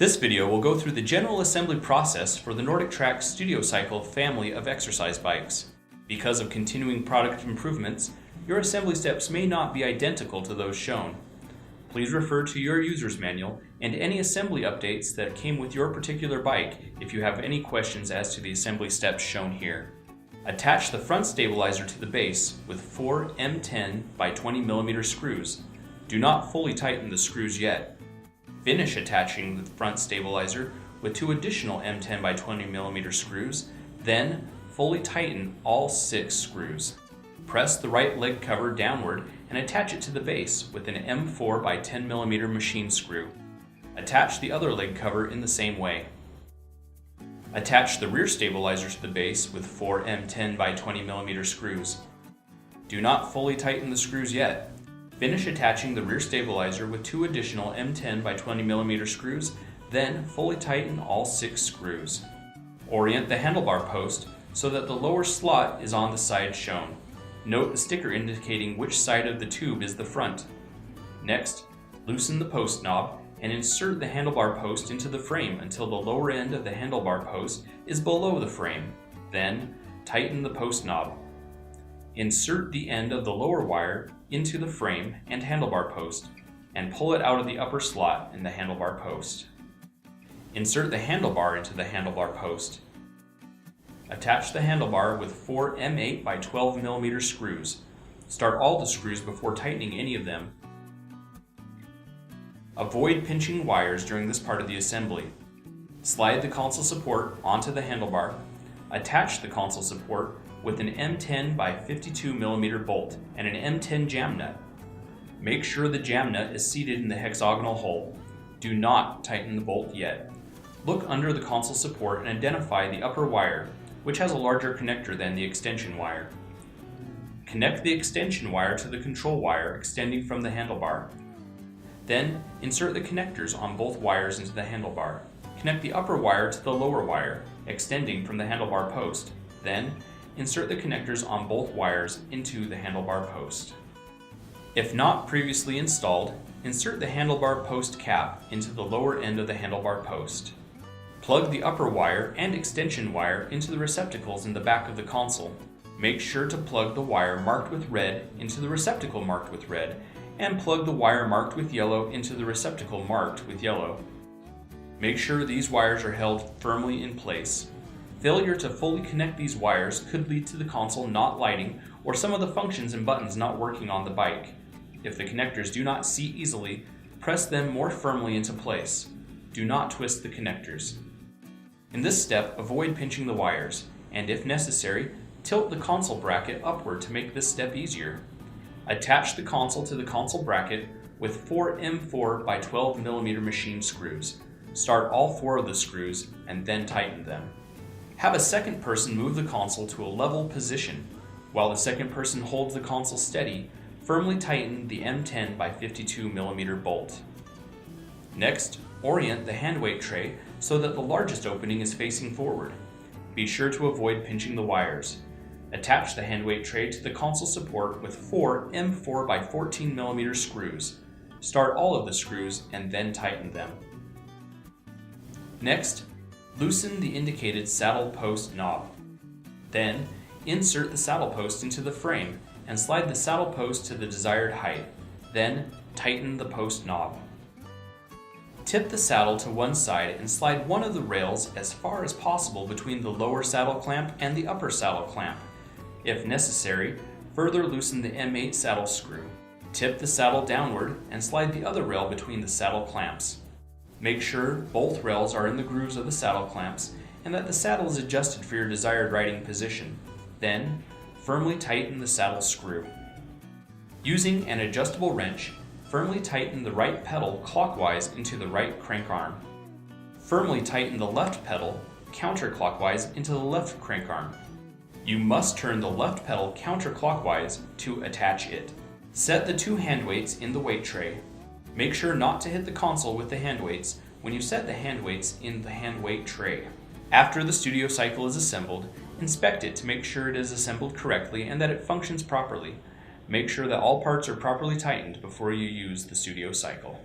This video will go through the general assembly process for the NordicTrack Studio Cycle family of exercise bikes. Because of continuing product improvements, your assembly steps may not be identical to those shown. Please refer to your user's manual and any assembly updates that came with your particular bike if you have any questions as to the assembly steps shown here. Attach the front stabilizer to the base with 4 M10 by 20 mm screws. Do not fully tighten the screws yet. Finish attaching the front stabilizer with 2 additional M10 by 20 mm screws, then fully tighten all 6 screws. Press the right leg cover downward and attach it to the base with an M4 by 10 mm machine screw. Attach the other leg cover in the same way. Attach the rear stabilizer to the base with 4 M10 by 20 mm screws. Do not fully tighten the screws yet. Finish attaching the rear stabilizer with 2 additional M10 by 20 mm screws, then fully tighten all 6 screws. Orient the handlebar post so that the lower slot is on the side shown. Note the sticker indicating which side of the tube is the front. Next, loosen the post knob and insert the handlebar post into the frame until the lower end of the handlebar post is below the frame. Then, tighten the post knob. Insert the end of the lower wire into the frame and handlebar post, and pull it out of the upper slot in the handlebar post. Insert the handlebar into the handlebar post. Attach the handlebar with 4 M8 by 12 mm screws. Start all the screws before tightening any of them. Avoid pinching wires during this part of the assembly. Slide the console support onto the handlebar. Attach the console support with an M10 by 52 mm bolt and an M10 jam nut. Make sure the jam nut is seated in the hexagonal hole. Do not tighten the bolt yet. Look under the console support and identify the upper wire, which has a larger connector than the extension wire. Connect the extension wire to the control wire extending from the handlebar. Then, insert the connectors on both wires into the handlebar. Connect the upper wire to the lower wire, extending from the handlebar post. Then, insert the connectors on both wires into the handlebar post. If not previously installed, insert the handlebar post cap into the lower end of the handlebar post. Plug the upper wire and extension wire into the receptacles in the back of the console. Make sure to plug the wire marked with red into the receptacle marked with red, and plug the wire marked with yellow into the receptacle marked with yellow. Make sure these wires are held firmly in place. Failure to fully connect these wires could lead to the console not lighting or some of the functions and buttons not working on the bike. If the connectors do not see easily, press them more firmly into place. Do not twist the connectors. In this step, avoid pinching the wires, and if necessary, tilt the console bracket upward to make this step easier. Attach the console to the console bracket with 4 M4 by 12 mm machine screws. Start all 4 of the screws and then tighten them. Have a second person move the console to a level position. While the second person holds the console steady, firmly tighten the M10 by 52 mm bolt. Next, orient the hand weight tray so that the largest opening is facing forward. Be sure to avoid pinching the wires. Attach the hand weight tray to the console support with 4 M4 by 14 mm screws. Start all of the screws and then tighten them. Next, loosen the indicated saddle post knob. Then, insert the saddle post into the frame and slide the saddle post to the desired height. Then, tighten the post knob. Tip the saddle to one side and slide one of the rails as far as possible between the lower saddle clamp and the upper saddle clamp. If necessary, further loosen the M8 saddle screw. Tip the saddle downward and slide the other rail between the saddle clamps. Make sure both rails are in the grooves of the saddle clamps and that the saddle is adjusted for your desired riding position. Then, firmly tighten the saddle screw. Using an adjustable wrench, firmly tighten the right pedal clockwise into the right crank arm. Firmly tighten the left pedal counterclockwise into the left crank arm. You must turn the left pedal counterclockwise to attach it. Set the 2 hand weights in the weight tray. Make sure not to hit the console with the hand weights when you set the hand weights in the hand weight tray. After the studio cycle is assembled, inspect it to make sure it is assembled correctly and that it functions properly. Make sure that all parts are properly tightened before you use the studio cycle.